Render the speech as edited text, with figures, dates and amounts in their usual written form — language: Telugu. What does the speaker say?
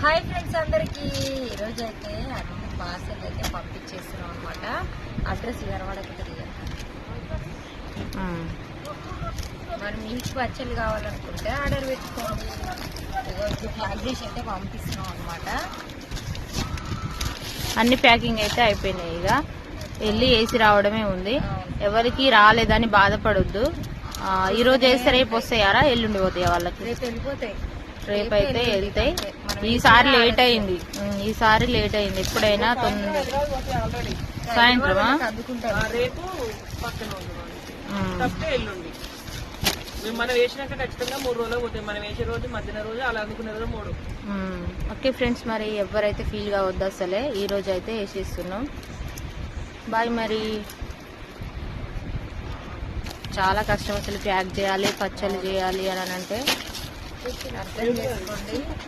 హాయ్ ఫ్రెండ్స్ అందరికి ఈరోజు అయితే అన్ని పార్సల్ అయితే పంపించేస్తున్నాం అనమాట. అడ్రస్ విరవడకు మరి మీకు పచ్చళ్ళు కావాలనుకుంటే ఆర్డర్ పెట్టుకోండి. ఈరోజు ప్యాక్ చేసి అయితే పంపిస్తున్నాం అనమాట. అన్ని ప్యాకింగ్ అయితే అయిపోయినాయి. ఇక వెళ్ళి వేసి రావడమే ఉంది. ఎవరికి రాలేదని బాధపడొద్దు. ఈ రోజు వేస్తే రేపు వస్తాయారా ఎల్లుండి పోతాయా వాళ్ళకి? రేపు వెళ్ళిపోతాయి. రేపు అయితే వెళ్తాయి. ఈసారి లేట్ అయింది. ఎప్పుడైనా సాయంత్రమా రేపు పక్కన తప్పే ఎల్లుండి మనం వేసినాక ఖచ్చితంగా 3 రోజులు పోతాయి. మనం వేసే రోజు మధ్యాహ్న రోజు అలా అనుకునే రోజు 3. ఓకే ఫ్రెండ్స్, మరి ఎవరైతే ఫీల్ కావద్దు అసలే. ఈ రోజు అయితే వేసేస్తున్నాం. బాయ్. మరి చాలా కష్టం అసలు ప్యాక్ చేయాలి, పచ్చళ్ళు చేయాలి అని అంటే అర్థం చేసుకోండి.